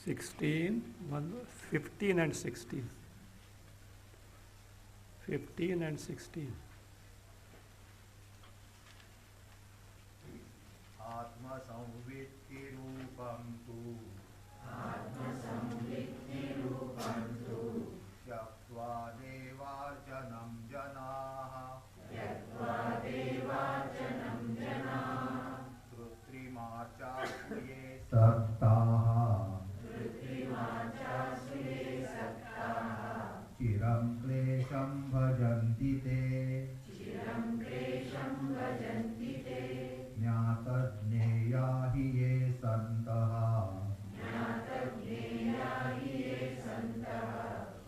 16, 15 and 16. 15 and 16. Atma samvitti rupam tu Yaktva devarjanam janaha Krutrimarchasuye saktaha Chiram klesham bhajanti te Jnata hi ye santaha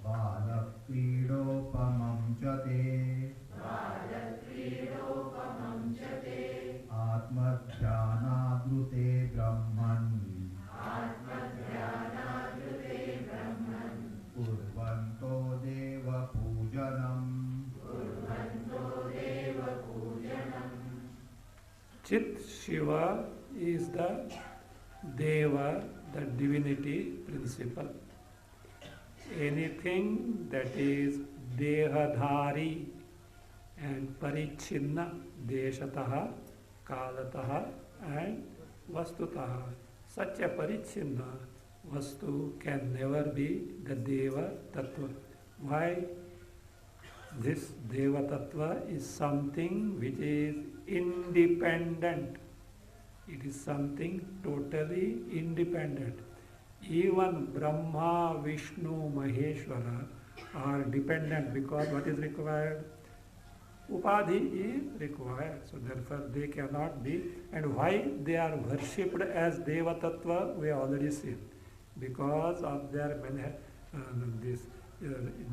Balakridopamam chate Atmadhyanadrute brahman Kurvanto deva pujanam Chit Shiva is the Deva, the divinity principle. Anything that is Dehadhari and Parichinna, Deshataha, Kalataha and Vastutaha. Such a Parichinna Vastu can never be the Deva Tattva. Why? This Deva Tattva is something which is independent. It is something totally independent. Even Brahma, Vishnu, Maheshwara are dependent because what is required? Upadhi is required. So therefore they cannot be. And why they are worshipped as Deva Tattva, we have already seen. Because of their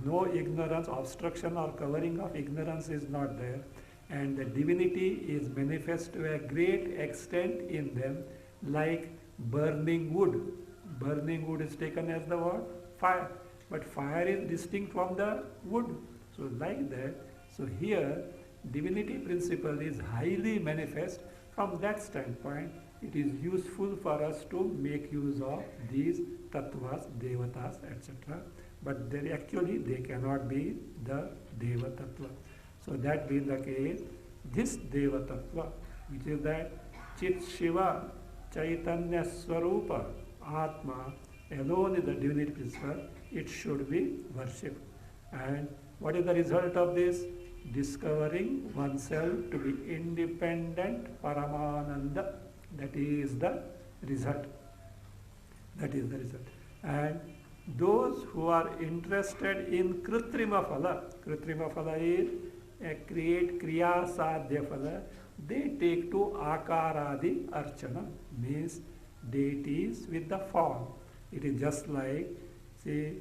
no ignorance, obstruction or covering of ignorance is not there. And the divinity is manifest to a great extent in them, like burning wood. Burning wood is taken as the word fire, but fire is distinct from the wood. So like that, so here divinity principle is highly manifest. From that standpoint, it is useful for us to make use of these tattvas, devatas, etc. But they cannot be the deva tattva. So that being the case, this Deva Tattva, which is that Chit Shiva, Chaitanya Swarupa, Atma, alone is the divinity principle, it should be worshipped. And what is the result of this? Discovering oneself to be independent Paramananda. That is the result. That is the result. And those who are interested in Kritrima Phala is a create Kriya Sadhya Phala, they take to Akaradi Archana, means deities with the form. It is just like, say,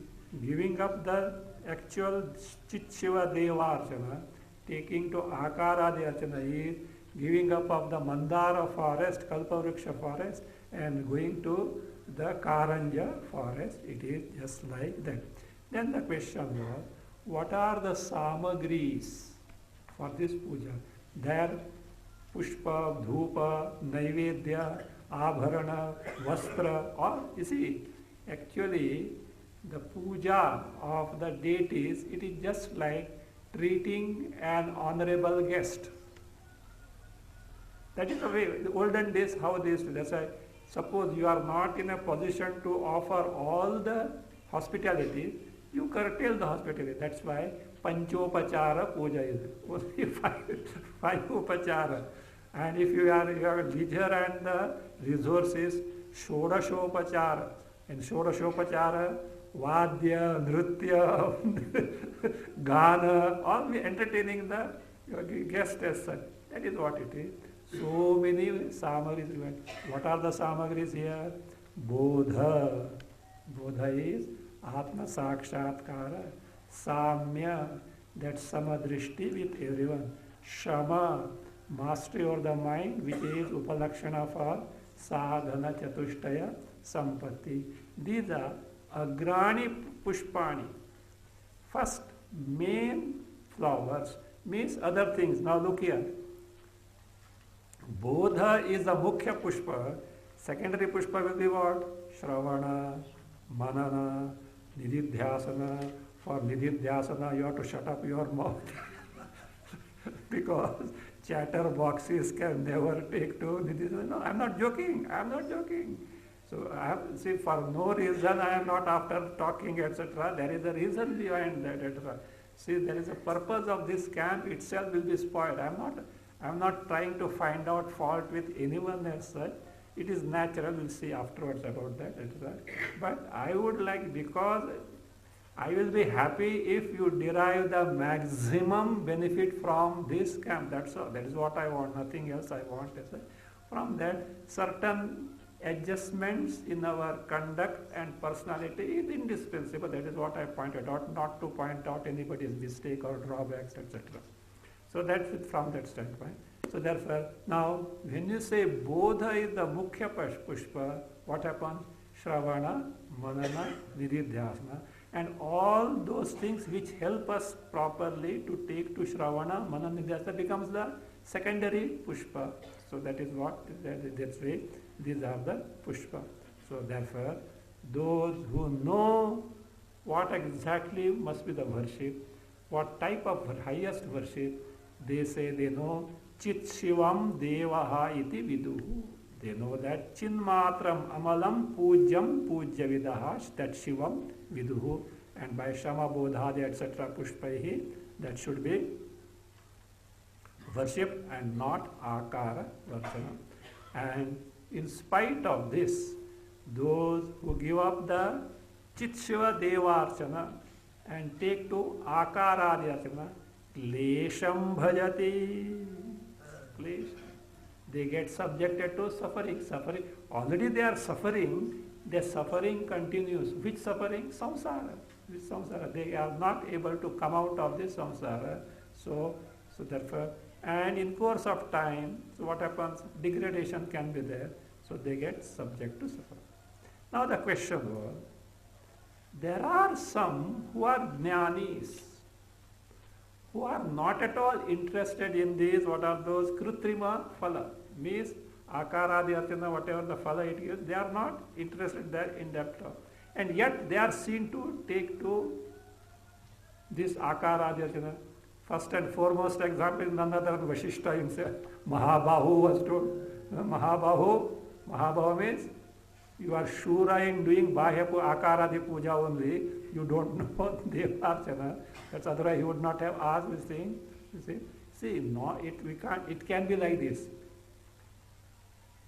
giving up the actual Chit Shiva Deva Archana, taking to Akaradi Archana is giving up of the Mandara forest, Kalpavriksha forest, and going to the Karanja forest. It is just like that. Then the question was, what are the samagris for this puja? There, pushpa, dhupa, naivedya, abharana, vastra, or you see, actually the puja of the deities, it is just like treating an honorable guest. That is the way, the olden days, how they used to. That's why, suppose you are not in a position to offer all the hospitality, you curtail the hospitality. That's why Panchopachara puja is only five upachara. And if you have leisure and the resources, Shodashopachara. And Shodashopachara, Vadya, Nritya, Gana, all entertaining the guest as such. That is what it is. So many samagris. What are the samagris here? Bodha. Bodha is Atma Sakshatkara. Samya, that samadrishti with everyone. Shama, mastery over the mind, which is upalakshana for sadhana chatushtaya sampatti. These are agrani pushpani. First, main flowers means other things. Now look here. Bodha is the mukhya pushpa. Secondary pushpa will be what? Shravana, manana, nididhyasana. For nididhyasana, you have to shut up your mouth because chatterboxes can never take to nididhyasana. No, I'm not joking. I'm not joking. So I have, see, for no reason I am not after talking, etc. There is a reason behind that, etc. See, there is a purpose of this camp itself will be spoiled. I'm not trying to find out fault with anyone as such. It is natural. We'll see afterwards about that, etc. But I would like, because I will be happy if you derive the maximum benefit from this camp. That's all. That is what I want. Nothing else I want. From that, certain adjustments in our conduct and personality is indispensable. That is what I pointed out, not to point out anybody's mistake or drawbacks, etc. So that's it from that standpoint. So therefore, now when you say Bodha is the Mukhya Pushpa, what happens? Shravana, Manana, Nididhyasana, and all those things which help us properly to take to Shravana, Manana, Nididhyasana becomes the secondary Pushpa. So that is what, that's way, these are the Pushpa. So therefore, those who know what exactly must be the worship, what type of highest worship, they say they know Chit Shivam Devaha iti Viduhu. They know that Chinmatram Amalam Pujyam Pujya Vidaha, that Shivam Viduhu, and by Shama Bodhadi etc. Pushpaihi, that should be worship and not Akara Varchana. And in spite of this, those who give up the Chit Shiva Devarchana and take to Akaradi Archana, Klesham Bhajati. Klesh. They get subjected to suffering. Already they are suffering. Their suffering continues. Which suffering? Samsara. Which samsara? They are not able to come out of this samsara. So therefore, and in course of time, so what happens? Degradation can be there. So they get subject to suffering. Now the question was, there are some who are jnanis, who are not at all interested in these, what are those Krutrima Phala, means Akaradi Archana, whatever the Phala it gives, they are not interested there in depth. And yet they are seen to take to this Akaradi Archana. First and foremost example is none other than Vashishta himself. Mahabahu was told. Mahabahu means you are Shura in doing Bahya Akaradi Puja only. You don't know Devarchana. That's otherwise he would not have asked this thing. You see, no, it can be like this.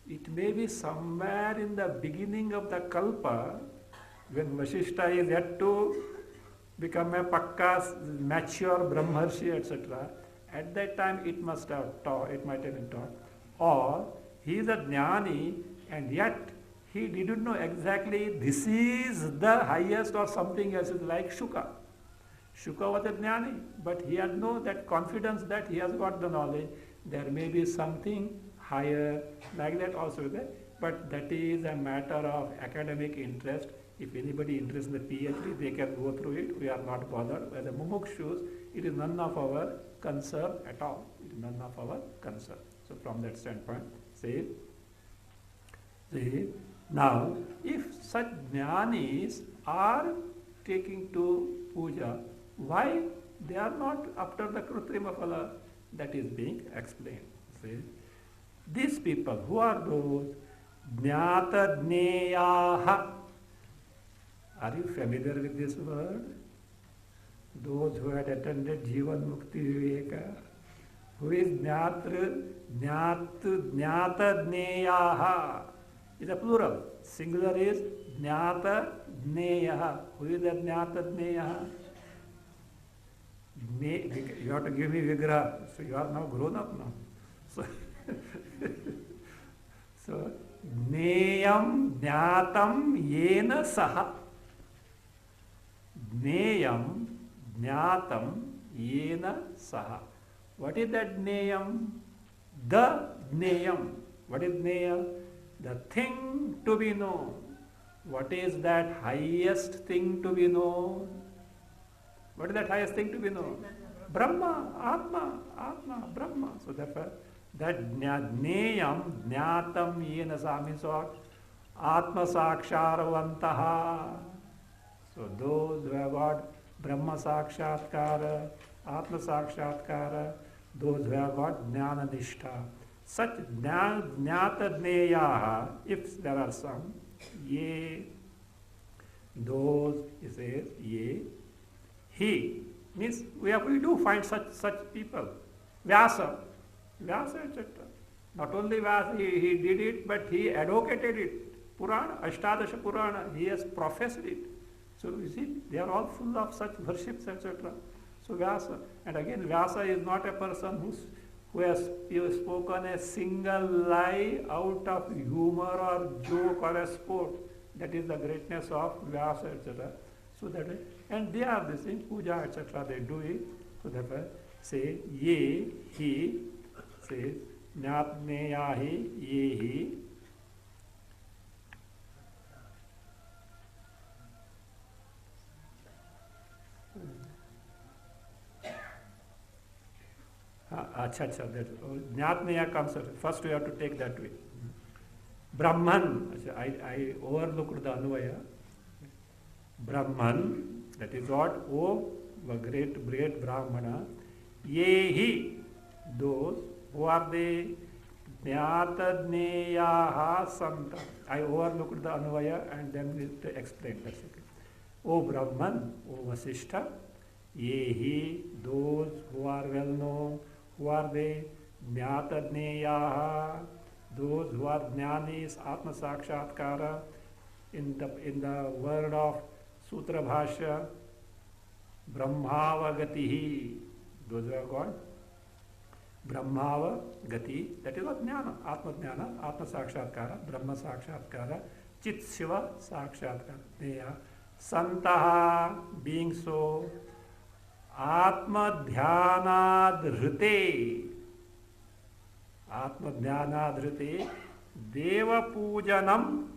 It may be somewhere in the beginning of the Kalpa, when Vashishta is yet to become a pakka, mature Brahmarshi, etc. At that time it must have taught, it might have been taught. Or he is a jnani and yet he didn't know exactly this is the highest or something else, is like Shuka. Shuka was a jnani, but he had no that confidence that he has got the knowledge. There may be something higher, like that also there, but that is a matter of academic interest. If anybody interested in the PhD, they can go through it. We are not bothered. As a mumukshus, it is none of our concern at all. It is none of our concern. So from that standpoint, see, now, if such jnanis are taking to puja, why they are not after the Krutrima Phala? That is being explained. See, these people, who are those? Jnata Jneyaha. Are you familiar with this word? Those who had attended Jivan Mukti Viveka. Who is Jnata Jneyaha? Is a plural. Singular is Jnata Jneyaha. Who is the Jnata Jneyaha? You have to give me Vigraha. So you are now grown up now. So Jneyam Jnatam Yena Saha. Jneyam Jnatam Yena Saha. What is that Jneyam? The Jneyam. What is Jneya? The thing to be known. What is that highest thing to be known? What is that highest thing to be known? Brahma, Atma, Brahma. So therefore, that Jneyam, Jnatam Yena Saha means what? Atma Saksharavantaha. So those who have got Brahma Sakshatkara, Atma Sakshatkara, those who have got Jnana Nishtha. Such Jnata Jneyaha, if there are some, ye, those, he says, ye, he, means we do find such people. Vyasa, etc. Not only Vyasa, he did it, but he advocated it. Purana, Ashtadasha Purana, he has professed it. So you see, they are all full of such worships, etc. So Vyasa, and again Vyasa is not a person who has spoken a single lie out of humor or joke or a sport. That is the greatness of Vyasa, etc. So that, and they are this in puja, etc. They do it. So therefore, say ye, he, says Jnatneyahi, ye, he. Acha, that Jnatneya comes first. We have to take that way. Brahman, I overlooked the Anvaya. Brahman, that is what? Oh, the great Brahmana. Yehi, those, who are they? Jnatadneyaha Santa. I overlooked the Anvaya and then we explain. That's okay. O Brahman, O Vasishtha, Yehi, those who are well known. Who are they? Jnatadneyaha, those who are jnanis, Atma Sakshatkara. In the word of Sutra Bhashya, Brahmava Gatihi, those who have got Brahmava Gati, that is what Jnana, Atma Jnana, Atma Sakshatkara, Brahma Sakshatkara, Chit Shiva Sakshatkara, Neya, Santaha, being so, Atma Dhyanadhrite, Atma Dhyanadhrite, Deva Pujanam,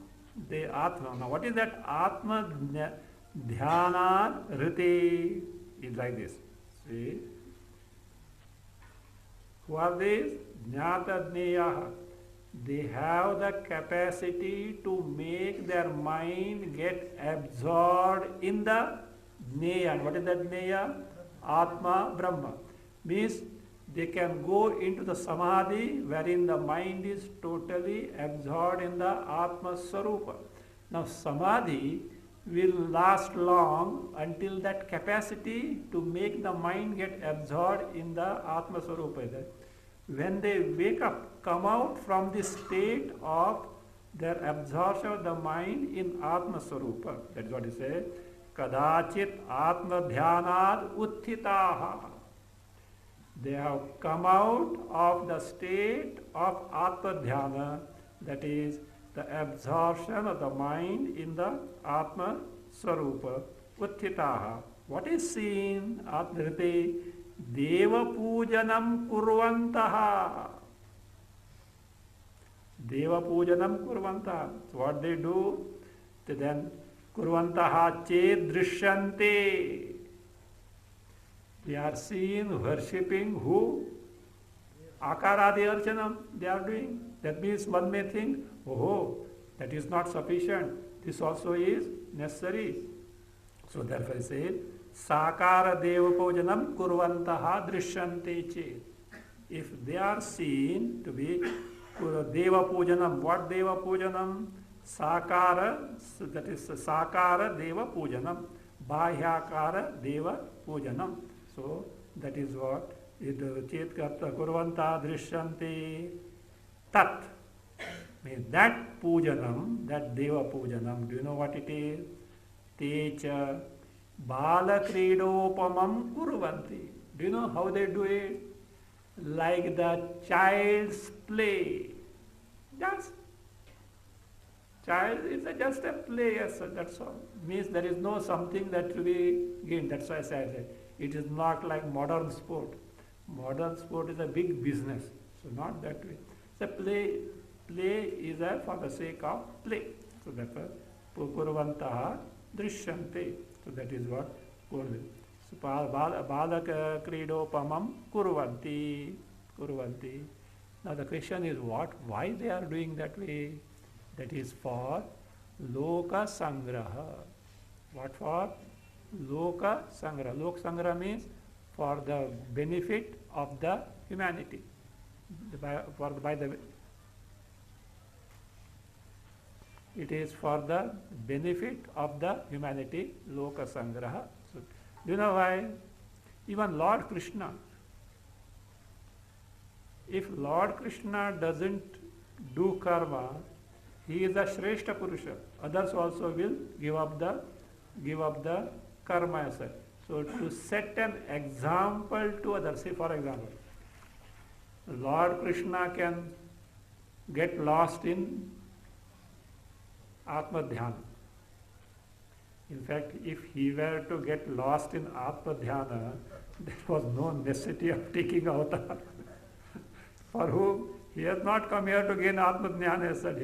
De Atma. Now what is that? Atma Dhyanadhrite is like this. See? Who are these? Jnatadneyaha. They have the capacity to make their mind get absorbed in the Jneya. And what is that Jneya? Atma Brahma. Means they can go into the Samadhi wherein the mind is totally absorbed in the Atma Sarupa. Now Samadhi will last long until that capacity to make the mind get absorbed in the Atma Sarupa. When they wake up, come out from the state of their absorption of the mind in Atma Sarupa. That is what he says. Kadachit Atma Dhyanad Utthitaha. They have come out of the state of Atma Dhyana, that is the absorption of the mind in the Atma Sarupa. Utthitaha. What is seen? Atmarite Deva Pujanam Kurvantaha. Deva Pujanam Kurvantaha. So what they do? They then Kurvantaha Ched Drishyante. They are seen worshipping who? Akaradi Archanam they are doing. That means one may think, oh, that is not sufficient. This also is necessary. So therefore I say, Sakara Deva Pujanam Kurvantaha Drishyante Ched. If they are seen to be Deva Pujanam, what Deva Pujanam? Sakara, that is Sakara Deva Pujanam. Bahyakara Deva Pujanam. So that is what it Chet Karta Kurvanta Drishyante Tat. Means that Pujanam, that Deva Pujanam, do you know what it is? Techa Balakridopamam Kurvanti. Do you know how they do it? Like the child's play. Just child is just a play, yes, that's all. Means there is no something that to be gained. That's why I said it is not like modern sport. Modern sport is a big business. So not that way. So play is for the sake of play. So therefore, Kurvantaha Drishyante. So that is what Kurvanti. So Balaka Kridopamam Kurvanti. Now the question is what? Why they are doing that way? That is for Loka Sangraha. What for? Loka Sangra. Lok Sangra means for the benefit of the humanity. It is for the benefit of the humanity, Loka Sangraha. So, do you know why? Even Lord Krishna, if Lord Krishna doesn't do karma, he is a Shrestha Purusha. Others also will give up the karma as such. So to set an example to others, say for example, Lord Krishna can get lost in Atma Dhyana. In fact, if he were to get lost in Atma Dhyana, there was no necessity of taking avatar. For whom? He has not come here to gain Atma Jnana as such.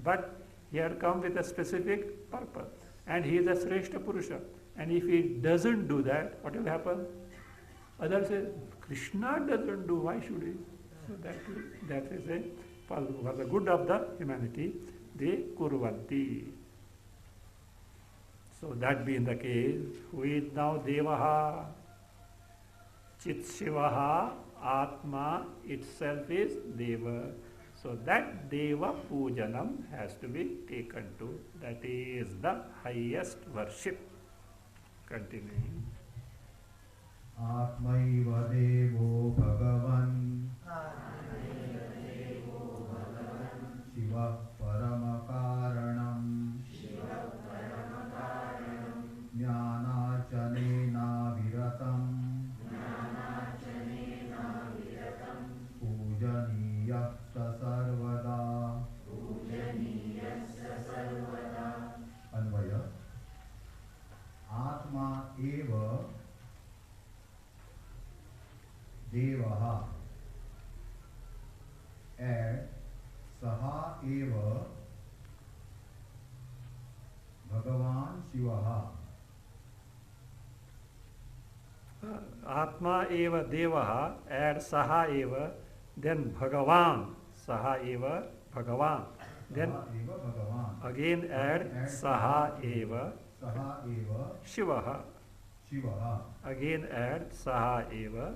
But he had come with a specific purpose. And he is a Shrestha Purusha. And if he doesn't do that, what will happen? Others say, Krishna doesn't do, why should he? So that is a, for the good of the humanity, they kurvanti. So that being the case, who is now Devaha, Chit Shivaha, Atma itself is Deva. So that Deva Pujanam has to be taken to. That is the highest worship. Continuing. Atmaiva Devo Bhagavan Shiva Paramakaranam Jnanarchanena Viratam Pujaniyassa Sarvada. Anvaya. Atma eva Devaha and Saha eva Bhagavan Shivaha. Atma eva Devaha, add Saha eva, then Bhagavan, Saha eva Bhagavan. Then Saha eva Bhagavan. again add Saha eva Saha eva Shivaha. Shivaha. Again add Saha eva,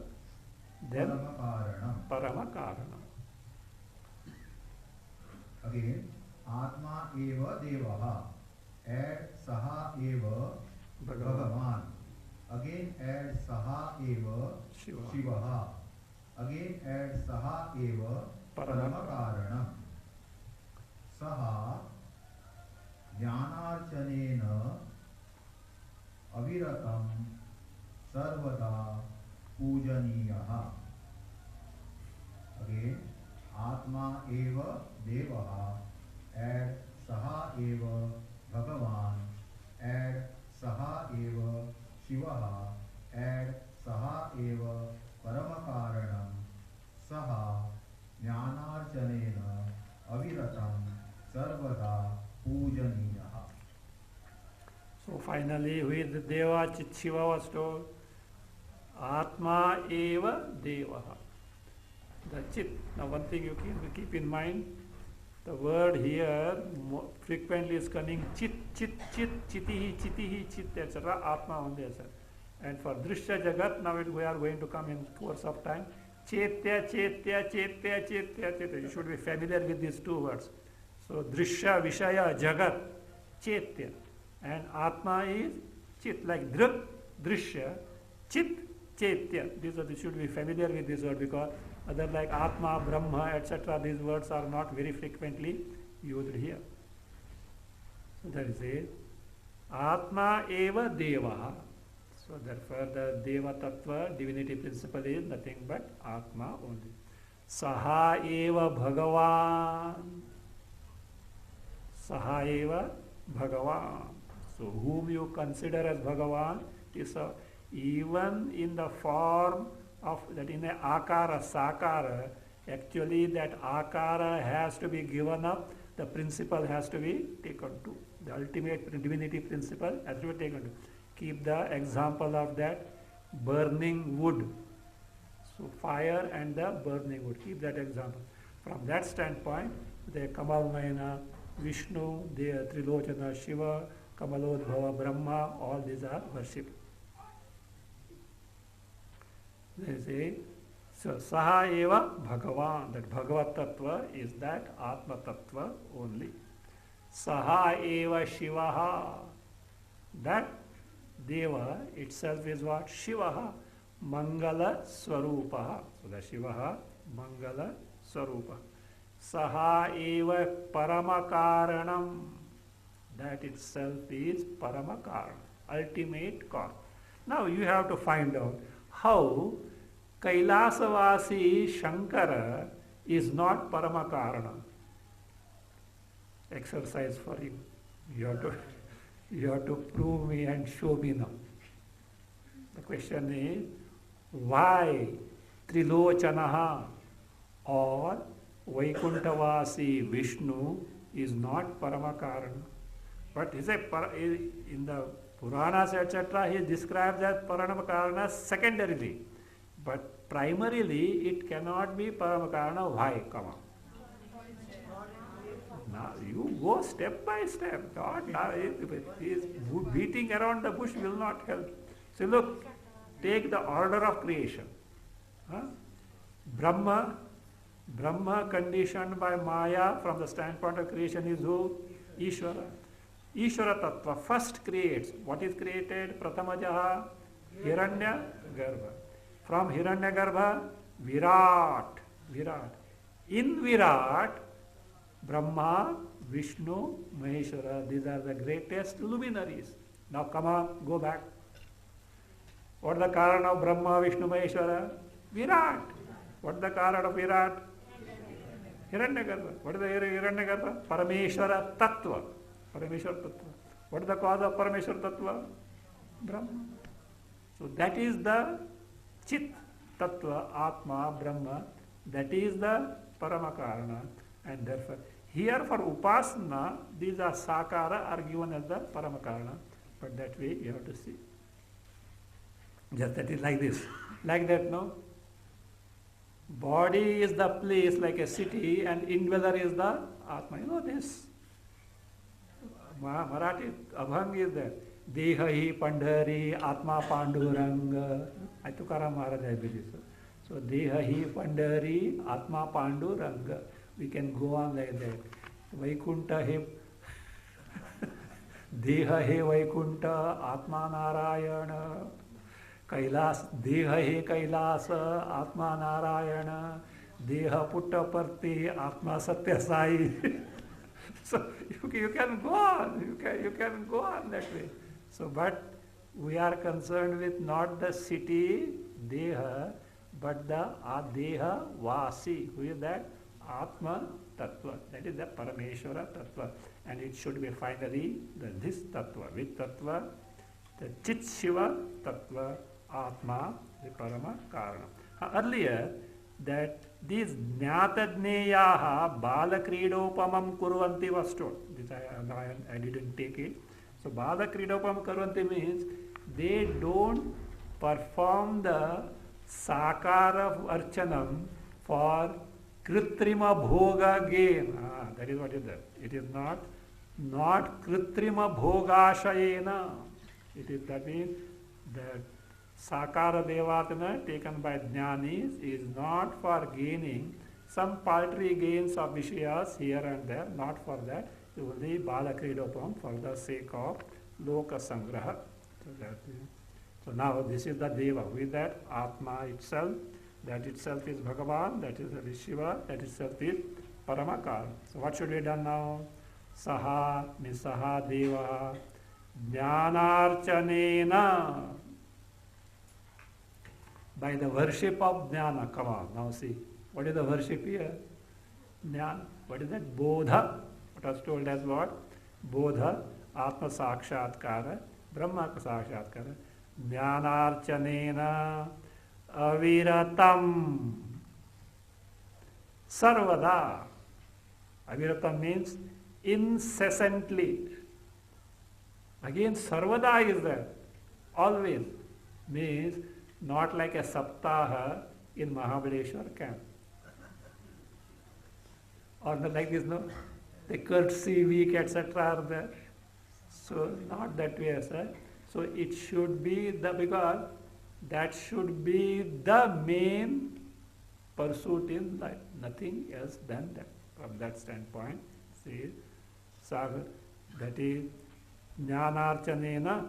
then Paramakaranam. Paramakaranam. Again, Atma eva Devaha. Add Saha eva Bhagavan. Again add Saha eva Shiva. Shivaha. Again add Saha eva Paramakaranam. Saha Jnanarchanena Aviratam Sarvada Pujaniyaha. Again, Atma eva Devaha. Add Saha eva Bhagavan. Add Saha eva Shivaha. Add Saha eva Paramakaranam. Saha Jnanarchanena Aviratam Sarvada Pujaniyaha. So finally, with the Deva Chit Shiva was told, Atma eva Devaha. The Chit. Now one thing you keep in mind, the word here frequently is coming Chit, Chit, Chit, Chitihi, Chitihi, Chit, etc. Atma only, etc. And for Drishya Jagat, now we are going to come in course of time. Chetya, Chetya, Chetya, Chetya, Chetya. You should be familiar with these two words. So Drishya, Vishaya, Jagat, Chetya. And Atma is Chit, like Dhruk, Drishya, Chit, Chetya. You should be familiar with this word because other like Atma, Brahma, etc. These words are not very frequently used here. So that is it. Atma eva Devaha. So therefore the Deva Tattva, divinity principle is nothing but Atma only. Saha eva Bhagavan. Saha eva Bhagavan. So whom you consider as Bhagavan is even in the form of that, in a akara, sakara, actually that akara has to be given up, the principle has to be taken to. The ultimate divinity principle has to be taken to. Keep the example of that burning wood. So fire and the burning wood. Keep that example. From that standpoint, the Kamal Nayana, Vishnu, the Trilochana, Shiva, Kamalodbhava Brahma, all these are worshipped. They say, so Saha eva Bhagavan, that Bhagavat Tattva is that Atma Tattva only. Saha eva Shivaha, that Deva itself is what? Shivaha, Mangala Swarupaha. So the Shivaha, Mangala Swarupa. Saha eva Paramakaranam, that itself is Paramakara, ultimate cause. Now you have to find out how Kailasavasi Shankara is not Paramakarana. Exercise for you. You have to prove me and show me now. The question is, why Trilochanaha or Vaikuntavasi Vishnu is not Paramakarana? But he said, in the Puranas, etc., he describes as Paramakarana secondarily. But primarily, it cannot be Paramakarana. Why? Come on. Now, you go step by step. Beating around the bush will not help. So look, take the order of creation. Brahma conditioned by Maya from the standpoint of creation is who? Ishvara. Ishvara Tattva first creates. What is created? Pratamajaha, Hiranya Garbha. From Hiranya Garbha, Virat. In Virat, Brahma, Vishnu, Maheshwara, these are the greatest luminaries. Now come on, go back. What is the Karana of Brahma, Vishnu, Maheshwara? Virat. What is the Karana of Virat? Hiranyagarbha. What is the Hiranyagarbha? Parameshwara Tattva. What is the cause of Parameshwara Tattva? Brahma. So that is the Chit Tattva, Atma, Brahma. That is the Paramakarana. And therefore, here for Upasana, these are Sakara are given as the Paramakarana. But that way you have to see. Just that is like this. Like that, no? Body is the place like a city and indweller is the Atma. You know this. Marathi Abhang is there. Deha hi Pandhari, Atma Panduranga. I Tukaram Maharaj, I believe so. So Deha hi Pandhari, Atma Panduranga. We can go on like that. Vaikunta he Deha he Vaikunta, Atma Narayana. Kailas, Deha he Kailasa, Atma Narayana. Deha Puttaparti, Atma Satya Sai. So you can go on, you can go on that way. So, but we are concerned with not the city, Deha, but the Deha Vasi. Who is that? Atma Tattva. That is the Parameshwara Tattva. And it should be finally this Tattva. With Tattva, the Chit Shiva Tattva, Atma, the Parama Karana. Earlier, that these Jnatadneyaha Balakridopamam Kurvanti was told. This I didn't take it. So Balakridopamam Kurvanti means they don't perform the Sakara Archanam for Kritrima Bhoga gain. That is what is that. It is not Kritrima Bhogashayena. It is, that means that Sakara Devatana taken by Jnanis is not for gaining some paltry gains of Vishayas here and there, not for that. Only Balakridopam for the sake of Loka Sangraha. So now this is the Deva. With that, Atma itself, that itself is Bhagavan, that is Shiva, that itself is Paramakar. So what should be done now? Saha means Saha Deva Jnanarchanena. By the worship of Jnana. Come on, now see. What is the worship here? Jnana. What is that? Bodha. What was told as what? Bodha, Atma Sakshatkara, Brahma Sakshatkara. Jnanarchanena aviratam sarvada. Aviratam means incessantly. Again, sarvada is there. Always. Means not like a saptaha in Mahabaleshwar camp. Or not like this, no? The courtesy week, etc. are there. So not that way, sir. So it should be because that should be the main pursuit in life, nothing else than that. From that standpoint, see, sagar, that is jnanarchanena,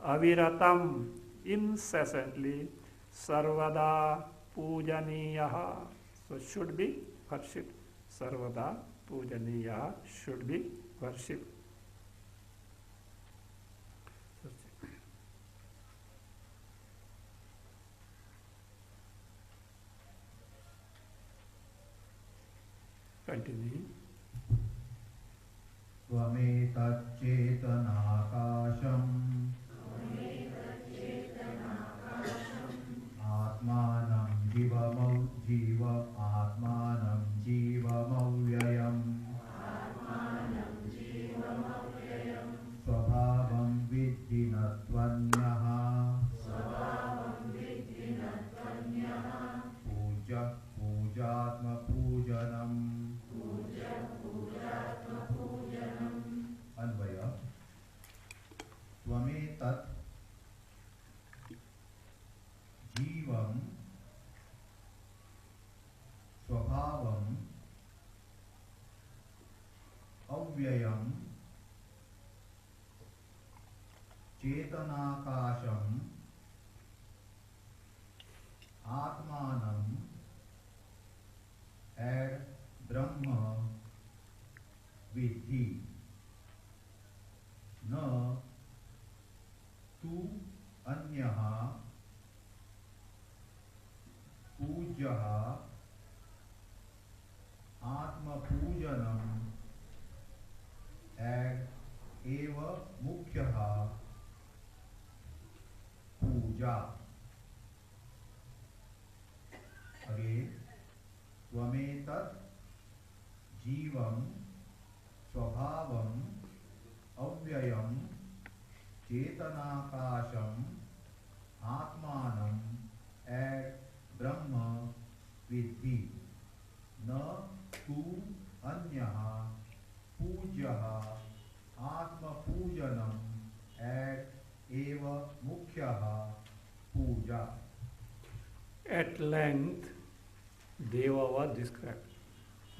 aviratam, incessantly, sarvada pujaniyaha. So should be worshipped. Sarvada pujaniyaha should be worshipped. Continue. त्वमेतच्चेतनाकाशम् आत्मानं जीवमव्ययम् स्वभावं विद्धि न त्वन्यः पूजात्मपूजनम् अन्वय त्वमेतत् जीवं स्वभावम् अव्ययम् चेतनाकाशम् आत्मानं add ब्रह्म विद्धि न तु अन्यः पूज्यः आत्मपूजनम् एव मुख्यः पूजा. Again, त्वमेतत् जीवं स्वभावम् अव्ययम् चेतनाकाशम् आत्मानं एड ब्रह्म विद्धि न तु अन्यः पूज्यः आत्मपूजनम् एव मुख्यः पूजा. At length, Deva was described.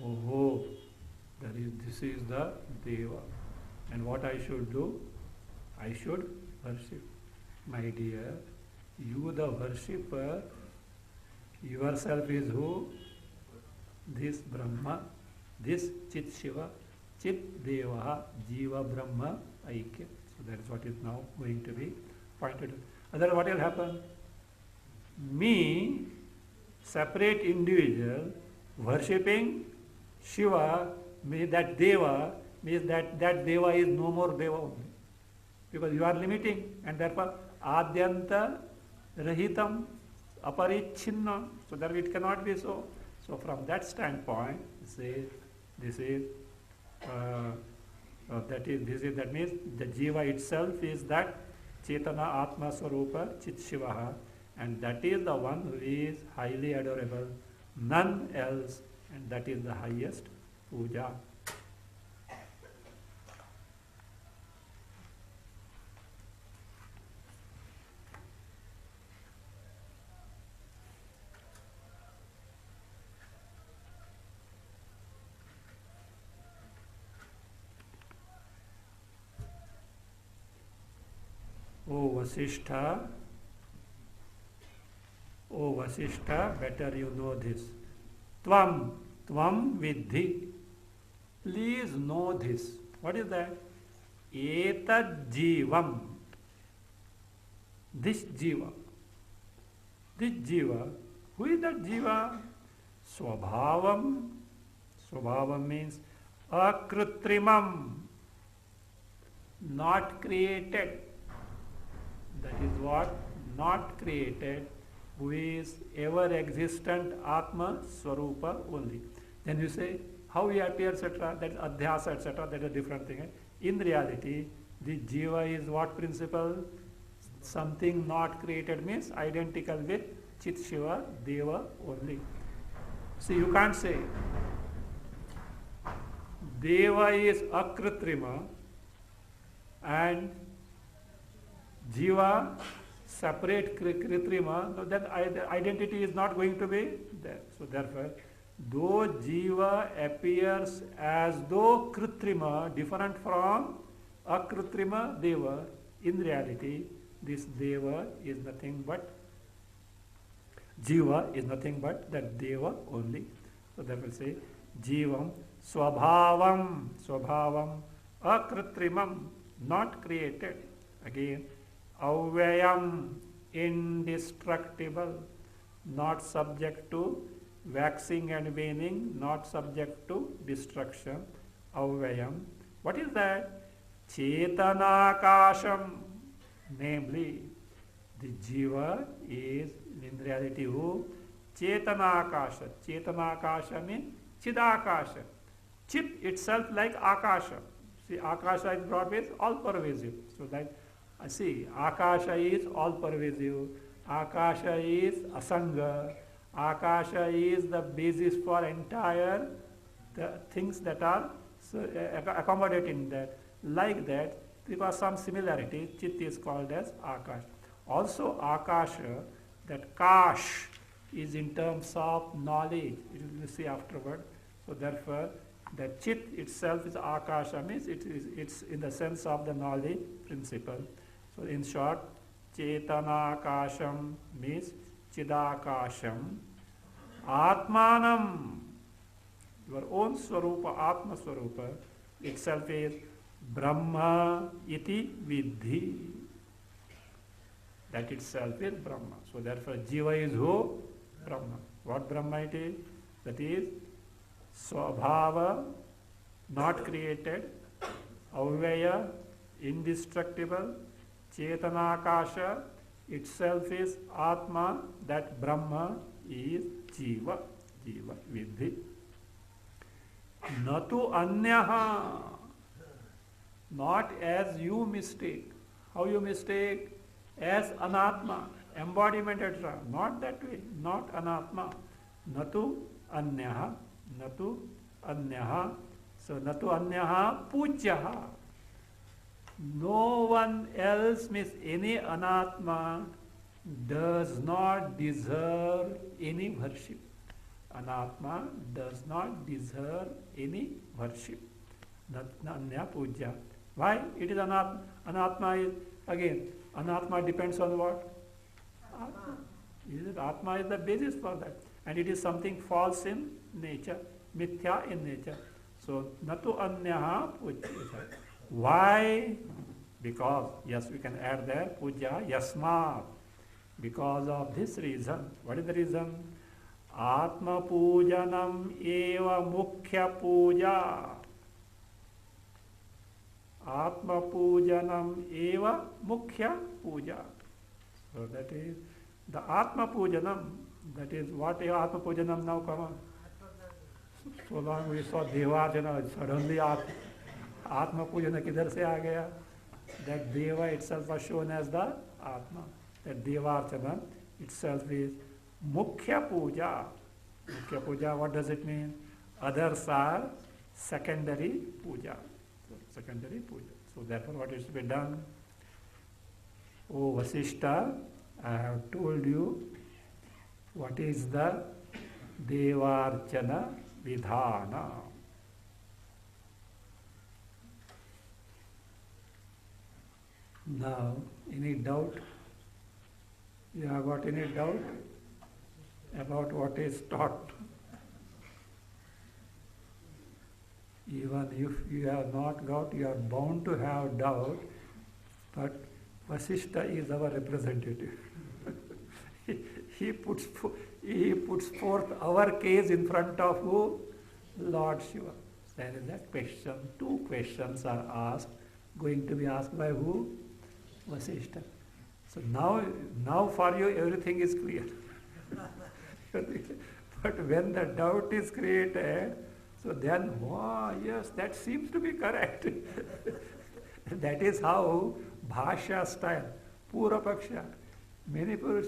Oh, this is the Deva. And what I should do? I should worship. My dear, you the worshipper, yourself is who? This Brahma, this Chit Shiva, Chit Deva, Jiva Brahma Aikya. So that is what is now going to be pointed out. Otherwise what will happen? Me, separate individual, worshipping Shiva, means that Deva, means that Deva is no more Deva only. Because you are limiting, and therefore Adyanta Rahitam Aparichinna, so that it cannot be so. So from that standpoint, that means the Jiva itself is that Chetana Atma Swarupa Chit Shivaha, and that is the one who is highly adorable, none else, and that is the highest puja. O Vasishtha, better you know this. Tvam vidhi. Please know this. What is that? Etad jivam. This jiva. Who is that jiva? Swabhavam. Swabhavam means akrutrimam. Not created. That is what? Not created, who is ever existent Atma Swarupa only. Then you say, how he appears, etc., that is adhyasa, etc., that is a different thing. In reality, the Jiva is what principle? Something not created means identical with Chit Shiva, Deva only. See, you can't say Deva is akritrima and Jiva separate Kritrima, no, then the identity is not going to be there. So therefore, though Jiva appears as though Kritrima, different from Akritrima Deva, in reality, this Deva is nothing but, Jiva is nothing but that Deva only. So therefore say, Jivam Swabhavam, Akritrimam, not created. Again, Avyayam, indestructible, not subject to waxing and waning, not subject to destruction. Avyayam. What is that? Chetanakasham, namely, the Jiva is in reality who? Chetanakasha. Chetanakasha means Chidakasha. Chit itself like Akasha. See, Akasha is broad-based, all-pervasive. So that, see, Akasha is all-pervasive. Akasha is Asanga. Akasha is the basis for entire the things that are accommodating that. Like that, because some similarity, Chit is called as Akash. Also, Akasha, that Kash is in terms of knowledge. It will see afterward. So therefore, the Chit itself is Akasha, means it's in the sense of the knowledge principle. So in short, Chetanakasham means Chidakasham. Atmanam, your own Swarupa, Atma Swarupa, itself is Brahma iti vidhi. That itself is Brahma. So therefore, Jiva is who? Brahma. What Brahma it is? That is Swabhava, not created, Avyaya, indestructible, Chetanakasha, itself is Atma, that Brahma is Jiva. Jiva, Vidhi. Natu Anyaha, not as you mistake. How you mistake? As Anatma, embodiment, etc. Not that way, not Anatma. Natu Anyaha, Natu Anyaha. So Natu Anyaha Pujyaha. No one else, means any Anatma, does not deserve any worship. Anatma does not deserve any worship. Anya Pujya. Why? It is Anatma. Anatma is, again, Anatma depends on what? Atma. Atma is the basis for that. And it is something false in nature, mithya in nature. So, Natu Anyaha Pujya. Why? Because, yes, we can add there, Pujya Yasmat. Because of this reason. What is the reason? Atma Pujanam eva mukhya puja. Atma Pujanam eva mukhya puja. So that is the Atma Pujanam. That is what is Atma Pujanam now come on. So long we saw Devarchana, suddenly Atma Pujana kidhar se aa gaya? That Deva itself was shown as the Atma. That Devarchana itself is Mukhya Puja. Mukhya Puja, what does it mean? Others are secondary puja. Secondary puja. So therefore what is to be done? O Vasishta, I have told you what is the Devarchana Vidhana. Now, any doubt? You have got any doubt about what is taught? Even if you have not got, you are bound to have doubt, but Vasishta is our representative. he puts forth our case in front of who? Lord Shiva. There is that question. Two questions are asked, going to be asked by who? Vasishta. So now for you everything is clear. But when the doubt is created, so then, wow, yes, that seems to be correct. That is how Bhashya style, Pura Paksha, many people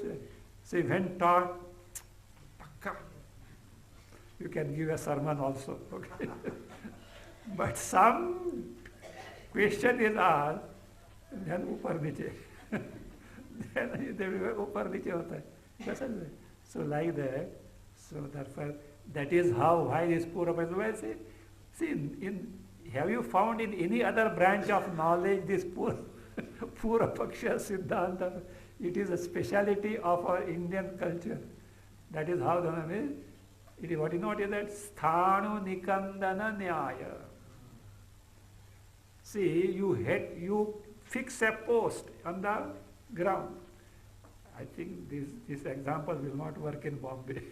say, when taught, Pakka, you can give a sermon also. Okay? But some question is asked, then ऊपर नीचे then ऊपर नीचे होता है. So like that. So therefore, that is how, why is Purva. Well, see, have you found in any other branch of knowledge this Purapaksha Siddhanta? It is a speciality of our Indian culture. That is how the name is. It is, what you know what is that? Sthanu Nikandana Nyaya. See, you fix a post on the ground. I think this example will not work in Bombay.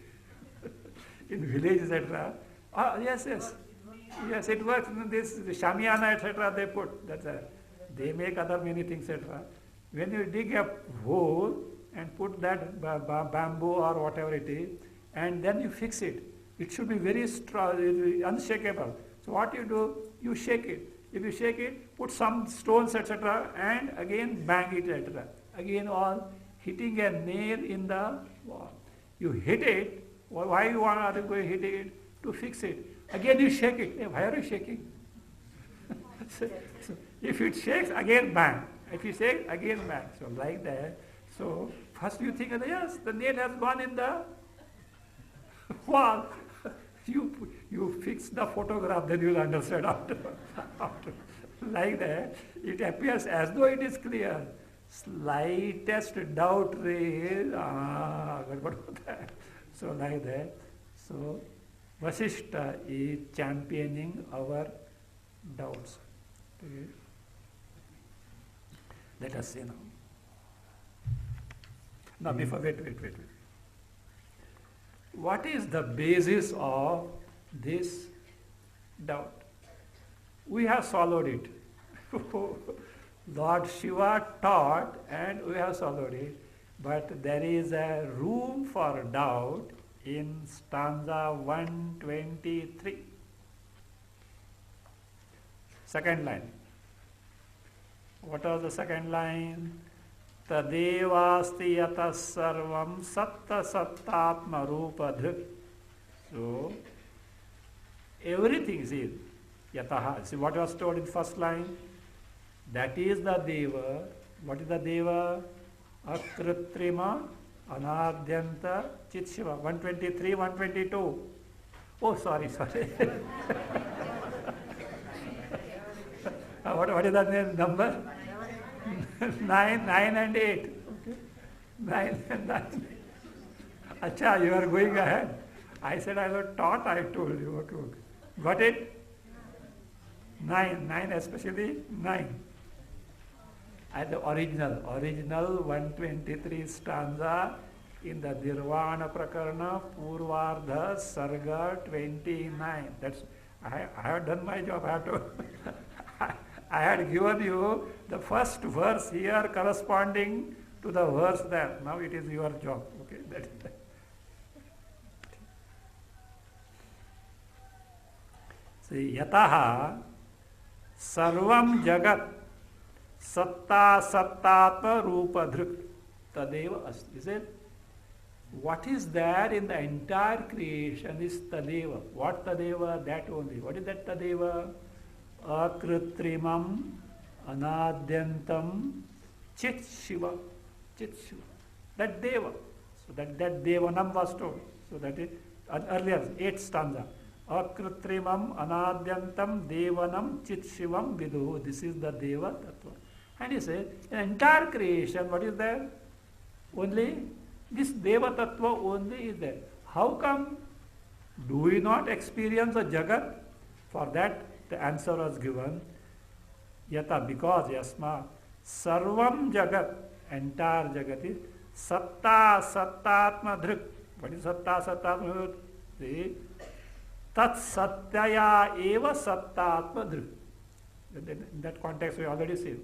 In village, etc. Yes, it works. This Shamiana, etc. They put. They make other many things, etc. When you dig a hole and put that bamboo or whatever it is, and then you fix it, it should be very strong, unshakable. So what you do, you shake it. If you shake it, put some stones, etc., and again bang it, etc. Again, all hitting a nail in the wall. You hit it. Why you want to go hit it? To fix it. Again you shake it. Hey, why are you shaking? so if it shakes, again bang. If you shake, again bang. So like that. So first you think, yes, the nail has gone in the wall. You fix the photograph, then you will understand after. Like that, it appears as though it is clear. Slightest doubt raised. What about that? So like that. So Vasishtha is championing our doubts. Okay. Let us see now. Now before, wait. What is the basis of this doubt? We have swallowed it. Lord Shiva taught and we have swallowed it. But there is a room for doubt in stanza 123. Second line. What was the second line? Tadevasti yatas sarvam satta sattatma rupa dhrik. So, everything is yataha. See what was told in first line? That is the Deva. What is the Deva? Akritrima Anadyanta Chit Shiva. 123, 122. Oh, sorry. What is the number? 9 and 8. Okay. 9 and 9. Acha, you are going ahead. I said I was taught, I told you. Okay. Got it? 9 especially 9. At the original 123 stanza in the Nirvana Prakarana, Purvardha, Sarga 29. That's I have done my job. I had given you the first verse here corresponding to the verse there. Now it is your job. Okay, that is that. See, yataha sarvam jagat satta sattatma rupa dhrik tadeva asti. Is it? What is there in the entire creation is tadeva. What tadeva? That only. What is that tadeva? Akritrimam anadyantam chit shiva. That deva. So that devanam was told. So that is earlier 8th stanza. Akritrimam anadyantam devanam chit shivam viduhu. This is the deva tattva. And he says, in entire creation, what is there? Only this deva tattva only is there. How come do we not experience the jagat? For that the answer was given. Yata, because yasma sarvam jagat, entire jagat is satta sattatma dhrik. What is satta sattatma dhrik? See, tat satyaya eva sattatma dhrik. In that context we already see.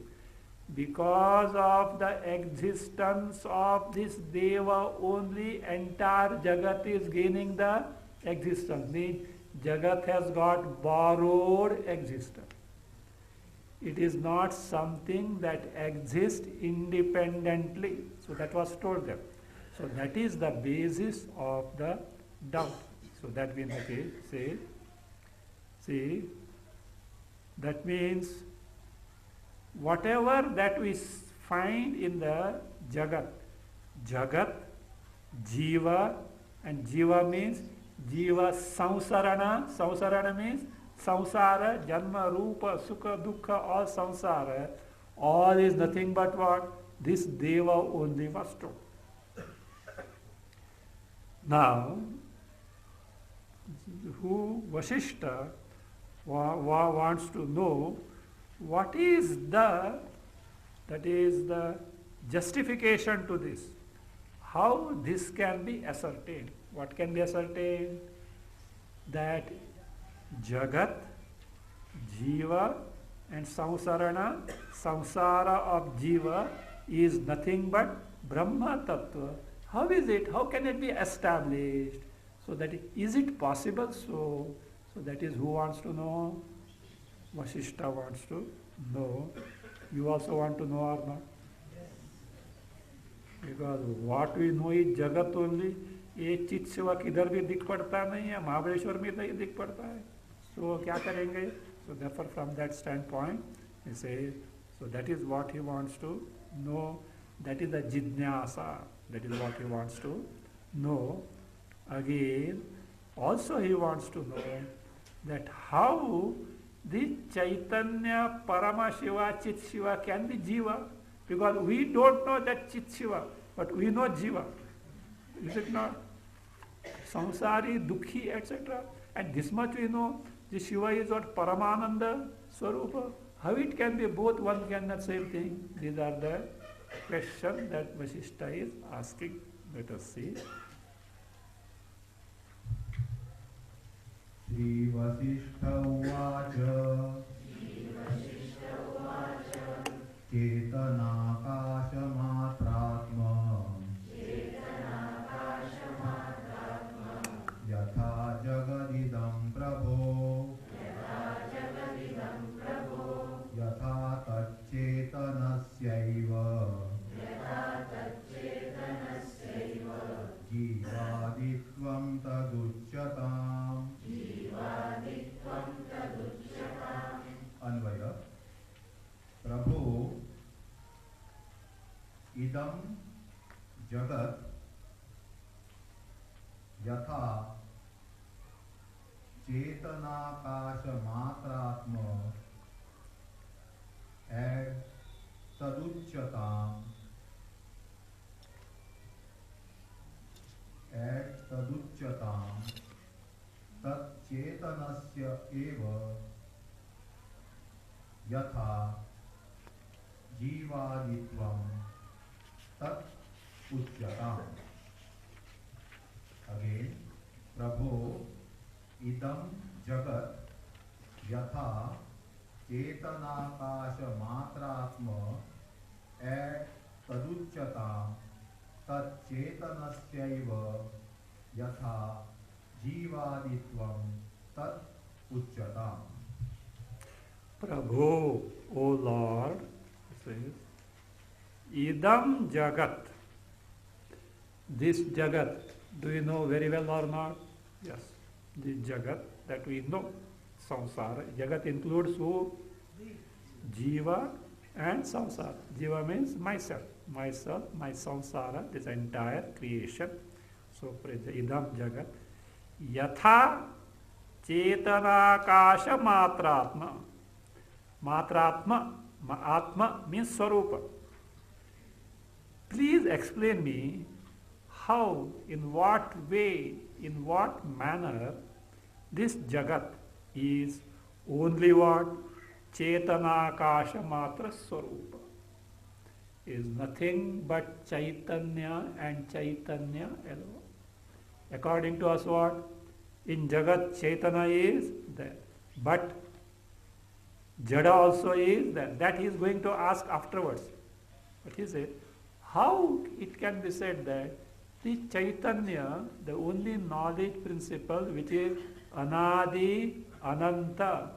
Because of the existence of this deva only, entire jagat is gaining the existence. Means jagat has got borrowed existence. It is not something that exists independently. So that was told them. So that is the basis of the doubt. So that means, see, that means whatever that we find in the Jagat, Jagat, Jiva, and Jiva means Jiva Samsarana. Samsarana means Samsara, Janma, Rupa, Sukha, Dukkha, all Samsara. All is nothing but what? This Deva only Vastu. Now, who Vasishta wants to know what is the justification to this. How this can be ascertained? What can be ascertained? That Jagat, Jiva and Samsarana, Samsara of Jiva is nothing but Brahma Tattva. How is it? How can it be established? So that is it possible? So that is who wants to know? Vasishta wants to know. You also want to know or not? Because what we know is Jagat only. ये चित सिवा किधर भी दिख पड़ता नहीं है, महाबलेश्वर में तो ये दिख पड़ता है. So क्या करेंगे? So therefore from that standpoint, he says, so that is what he wants to know. That is the jidnyasa. That is what he wants to know. Again, also he wants to know that how the Chaitanya Parama Shiva, Chit Shiva can be Jiva. Because we don't know that Chit Shiva, but we know Jiva. Is it not? Samsari, Dukhi, etc. And this much we know, the Shiva is what? Paramananda Swarupa. How it can be both one cannot same thing? These are the questions that Vasishta is asking. Let us see. Shri Vasishta Uvacha Chetanakasha Matratma Yatha Jagadidam Prabho Yatha Tachetanasyaiva Jivaditvam Taducyatam. Anvaya Prabhu Idam Jagat Yatha Chetanakasha Matratma Ad Taducyatam Tat Chetanasya eva Yatha Jivaditvam Tat Uchyatam. Again, Prabhu Idam Jagat Yatha Chetanakasha Matratma Ad Taducyatam Tat Chetanasya Yatha Jivaditvam Tat Uchyatam. Prabhu, O Lord, says, Idam Jagat. This Jagat, do you know very well or not? Yes, this Jagat that we know, Samsara. Jagat includes who? Jiva and Samsara. Jiva means myself, my Samsara, this entire creation. So, Idam Jagat. Yatha Chetanakasha Matratma. Matratma, Atma means Swarupa. Please explain me how, in what way, in what manner this Jagat is only what? Chetanakasha Matra Swarupa. Is nothing but Chaitanya and Chaitanya alone. According to us what? In Jagat Chaitanya is there. But Jada also is there. That he is going to ask afterwards. But he said, how it can be said that the Chaitanya, the only knowledge principle which is Anadi, Ananta,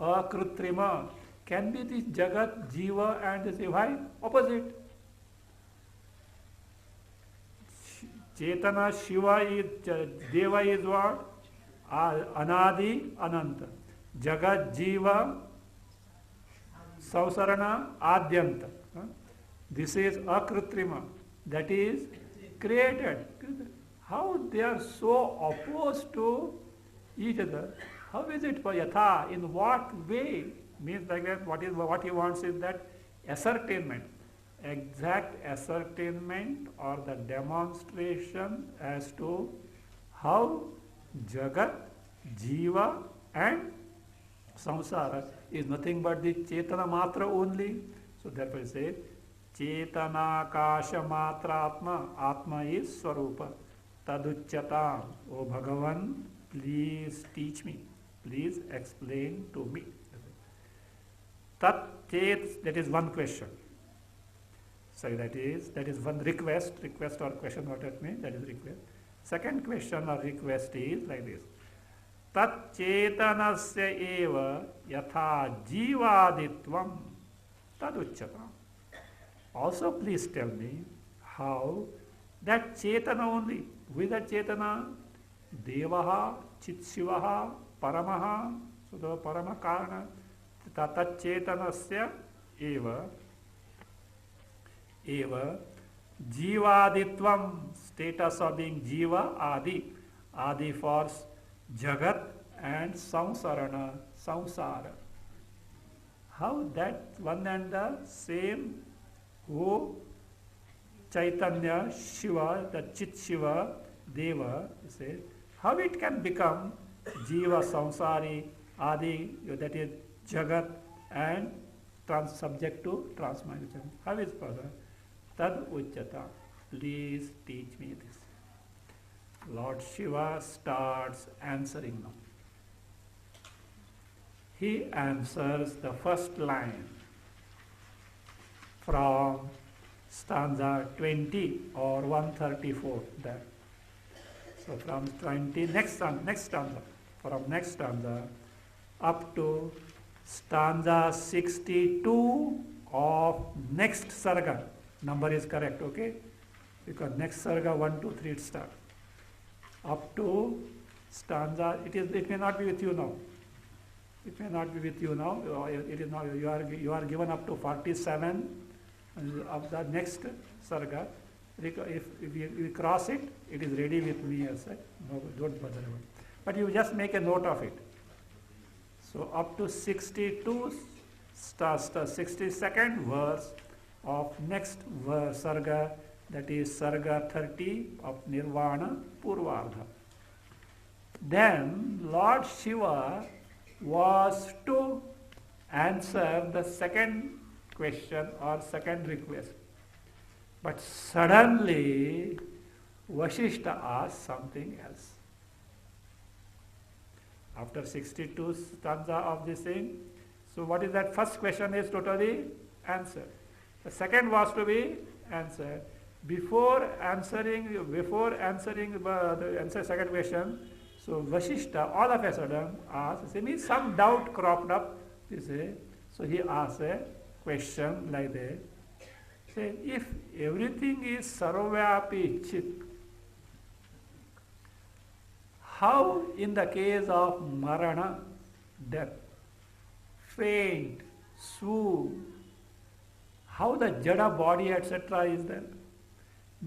Akrutrima, can be this Jagat, Jiva and this why? Opposite. Chetana, Shiva is, Deva is what? Anadi, Ananta. Jagat, Jiva, Sausarana Adyanta. This is Akritrima, that is created. How they are so opposed to each other? How is it for Yatha? In what way? Means like that, what he wants is that ascertainment, exact ascertainment or the demonstration as to how Jagat, Jiva and Samsara is nothing but the Chetana Matra only. So therefore he says, Chetana Kasha Matra Atma, Atma is Swarupa. Taducchatam. O Bhagavan, please teach me. Please explain to me. Tat Chet, that is one question. So that is one request or question, what it means, that is request. Second question or request is like this. Tat chetanasya eva yatha jivaditvam taducchatam. Also please tell me how that chetana only, with that chetana, devaha, chitshivaha, paramaha, so the parama karana, tat chetanasya eva jivaditvam, status of being jiva, adi for jagat and samsarana, samsara. How that one and the same who Chaitanya, Shiva, the Chit Shiva, Deva, you say, how it can become jiva, samsari, adi, that is jagat and subject to transmigration. How is possible? Tad Uchchata, please teach me this. Lord Shiva starts answering now. He answers the first line from stanza 20 or 134 there. So from 20, next stanza, from next stanza up to stanza 62 of next sarga. Number is correct, okay? Because next sarga 1, 2, 3 it starts. Up to stanza, it may not be with you now. It may not be with you now. It is now you are given up to 47 of the next sarga. If you cross it, it is ready with me as such. No, don't bother about it. But you just make a note of it. So up to 62, 62nd verse of next verse, sarga, that is sarga 30 of Nirvana Purvardha. Then Lord Shiva was to answer the second question or second request. But suddenly Vasishtha asked something else. After 62 stanza of this thing, so what is that? First question is totally answered. The second was to be answered. Before answering the second question, so Vasishtha all of a sudden asked, some doubt cropped up, you say. So he asked a question like that. Say, if everything is sarvyapi chit, how in the case of marana, death, faint, swoon, how the jada body, etc. is there?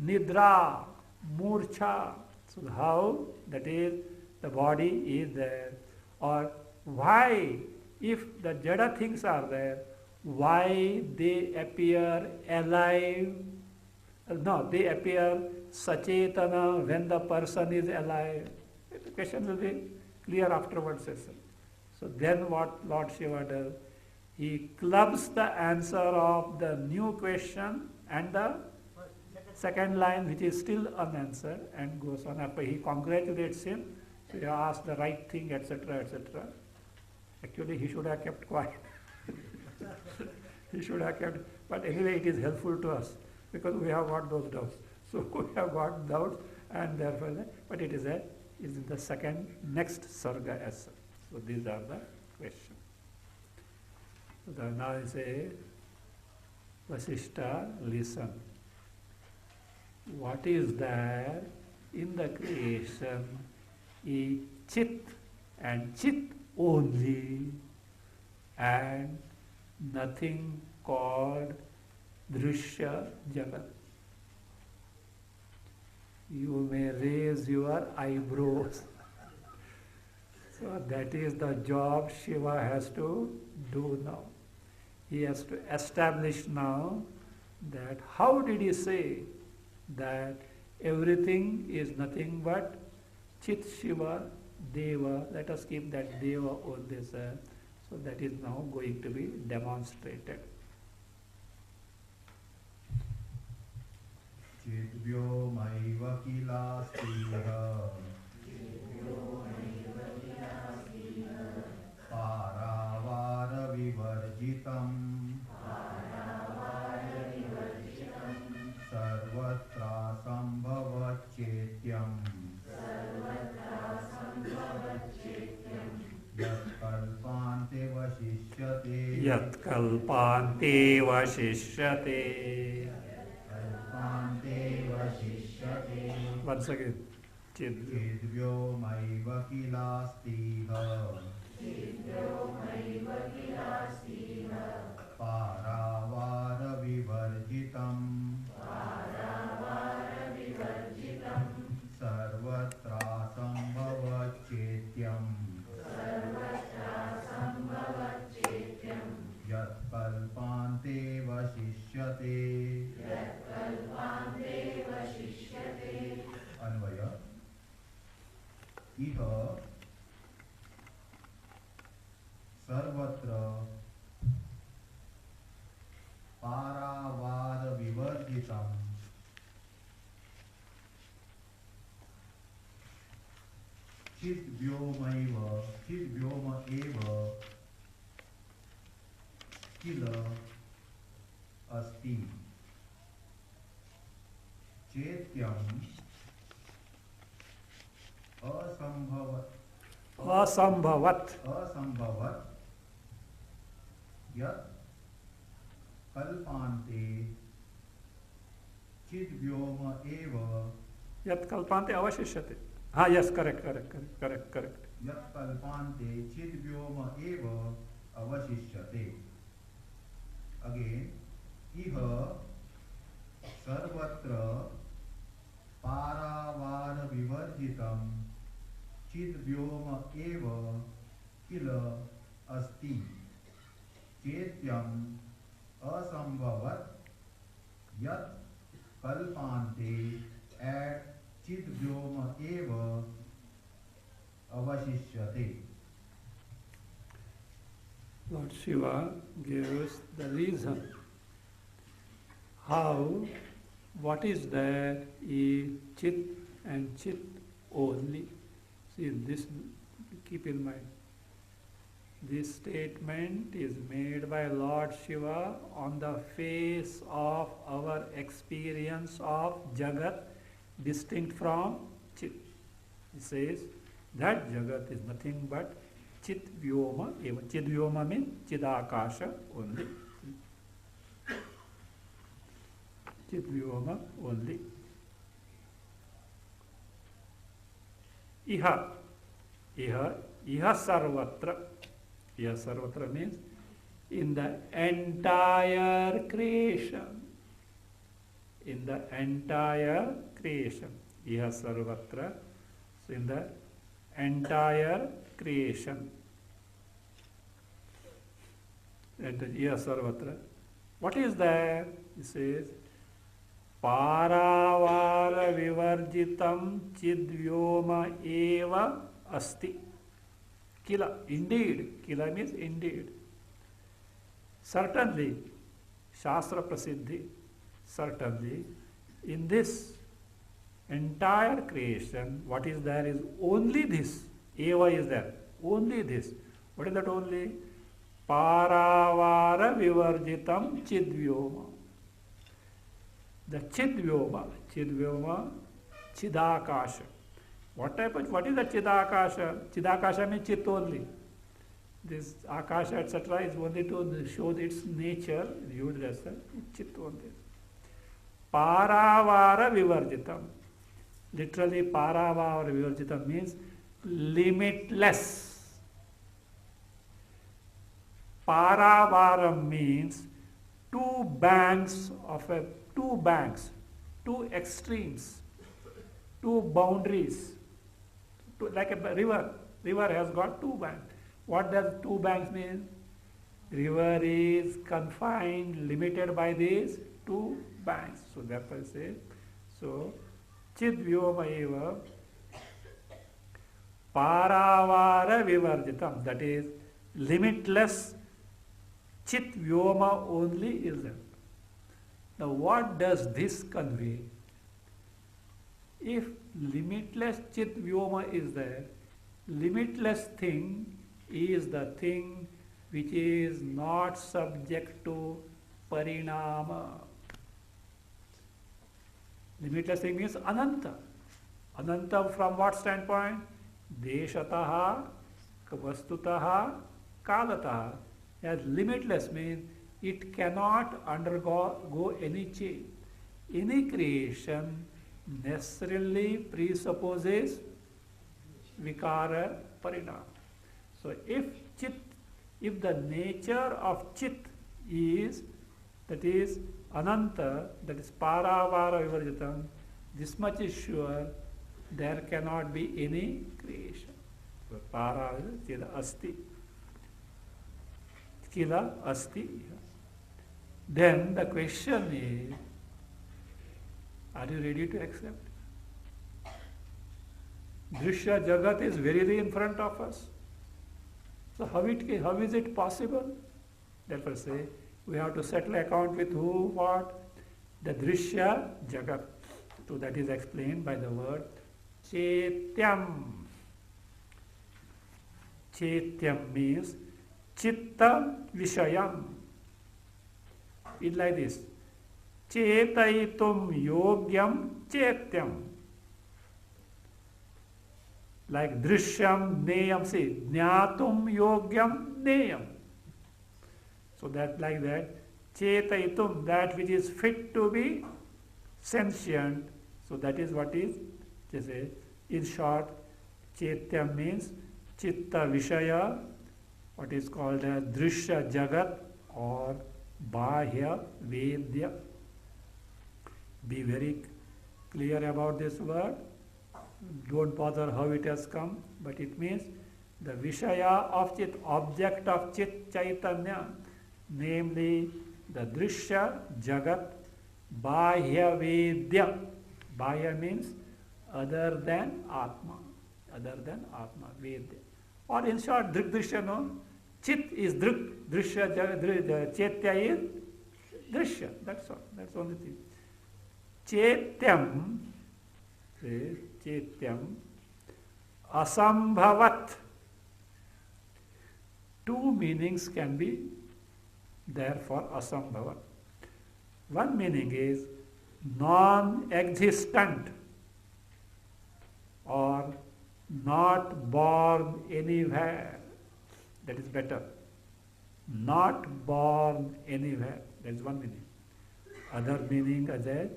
Nidra, murcha, so how that is the body is there. Or why, if the jada things are there, why they appear alive? No, they appear sachetana when the person is alive. The question will be clear afterwards. So then what Lord Shiva does? He clubs the answer of the new question and the second line which is still unanswered and goes on. He congratulates him. So he asked the right thing, etc., etc. Actually, he should have kept quiet. He should have kept, but anyway, it is helpful to us because we have got those doubts. So we have got doubts, and therefore, but it is in the second next sarga as such. So these are the questions. So now I say, Vasishtha, listen. What is there in the creation is chit and chit only, and nothing called Drishya Jagat. You may raise your eyebrows. So that is the job Shiva has to do now. He has to establish now that how did he say that everything is nothing but Chit Shiva Deva. Let us keep that Deva on this. So that is now going to be demonstrated. Chidvyo maiva kilastiha paravara vivarjitam sarvatra sambhava chetyam yat kalpante vashishyate Yat kalpante vashishyate. kalpante vashishyate Once again. Chid. Chidvyo maiva kilastiha paravara vivarjitam sarvatra sambhava chetyam yat kalpante vashishyate अन्वय इह सर्वत्र पारावार विवर्जितम् चिद्व्योम एव किल अस्ति चेत्यम् Asambhavat. यत् कल्पान्ते चिद्व्योम एव Yat kalpante avashishyate. Ah, yes, correct. यत् कल्पान्ते चिद्व्योम एव अवशिष्यते. Again, इह सर्वत्र पारावार विवर्जितम् चिद्व्योम एव किल अस्ति चेत्यम् असंभवत् यत् कल्पान्ते एट चिद्व्योम एव अवशिष्यते. Lord Shiva gives the reason how, what is there is Chit and Chit only. See this, keep in mind. This statement is made by Lord Shiva on the face of our experience of Jagat distinct from Chit. He says that Jagat is nothing but Chit Vyoma eva. Chit Vyoma means Chidakasha only. Chit Vyoma only. Iha sarvatra. Iha sarvatra means in the entire creation. In the entire creation. Iha sarvatra. So in the entire creation. Iha sarvatra. What is there? He says, Paravara vivarjitam chidvyoma eva asti. Kila, indeed. Kila means indeed. Certainly, Shastra Prasiddhi, certainly, in this entire creation, what is there is only this. Eva is there. Only this. What is that only? Paravara vivarjitam chidvyoma. The Chidvyoma, Chidakasha. What is the Chidakasha? Chidakasha means Chit only. This Akasha, etc. is only to show its nature, viewed as Chit only. Paravara Vivarjitam. Literally, Paravara Vivarjitam means limitless. Paravaram means two banks of a two banks, two extremes, two boundaries, like a river. River has got two banks. What does two banks mean? River is confined, limited by these two banks. So therefore I say, so chid vyoma eva paravara vivarjitam, that is limitless chit vyoma only is there. Now what does this convey? If limitless chit vyoma is there, limitless thing is the thing which is not subject to parinama. Limitless thing means ananta. Ananta from what standpoint? Deshataha, vastutaha, kalataha. As limitless means it cannot undergo any change. Any creation necessarily presupposes vikara parinama. So if the nature of chit is, that is ananta, that is paravara vivarjitam, this much is sure, there cannot be any creation. So para chila asti. Kila asti. Then the question is, are you ready to accept? Drishya Jagat is very in front of us. So how is it possible? Therefore say, we have to settle account with who, what? The Drishya Jagat. So that is explained by the word Chetyam. Chetyam means Chitta Vishayam. It's like this. Chetaitum Yogyam Chetyam. Like Drishyam Neyam, see, Jnatum Yogyam Neyam. So that like that, Chetaitum, that which is fit to be sentient. So that is what is, just say, in short, Chetyam means Chitta Vishaya, what is called as Drishya Jagat or Bahya Vedya. Be very clear about this word. Don't bother how it has come, but it means the Vishaya of Chit, object of Chit Chaitanya, namely the Drishya Jagat Bahya Vedya. Bahya means other than Atma. Other than Atma, Vedya. Or in short, Drik Drishya, no? Chit is Drik, Drishya Jagat, Chaitya is Drishya. That's all. That's the only thing. Chetyam, Chetyam, Asambhavat. Two meanings can be there for Asambhavat. One meaning is non-existent or not born anywhere. That is better. Not born anywhere. That is one meaning. Other meaning as a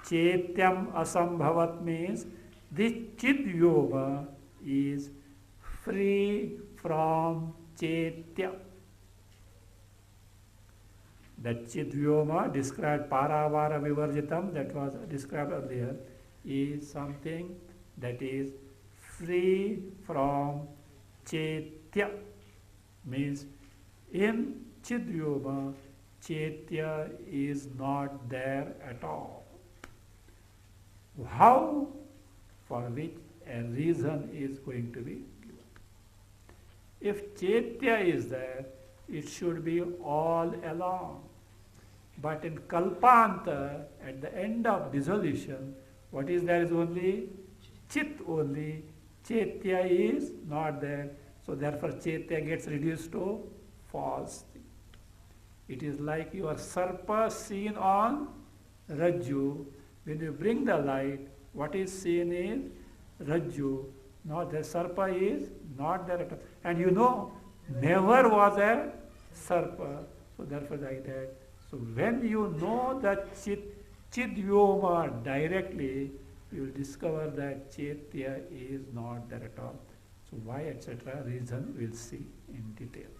Chetyam Asambhavat means this Chidyoma is free from Chetya. That Chidyoma described Paravara Vivarjitam, that was described earlier, is something that is free from Chetya. Means in Chidyoma, Chetya is not there at all. How? For which a reason is going to be given. If Chetya is there, it should be all along. But in Kalpanta, at the end of dissolution, what is there is only Chit only. Chetya is not there. So therefore Chetya gets reduced to false thing. It is like your sarpa seen on Rajju. When you bring the light, what is seen is Rajju. Not the sarpa is not there at all. And you know, never was a sarpa. So therefore like that. So when you know that Chidyoma directly, you will discover that Chetya is not there at all. So why, etc., reason we'll see in detail.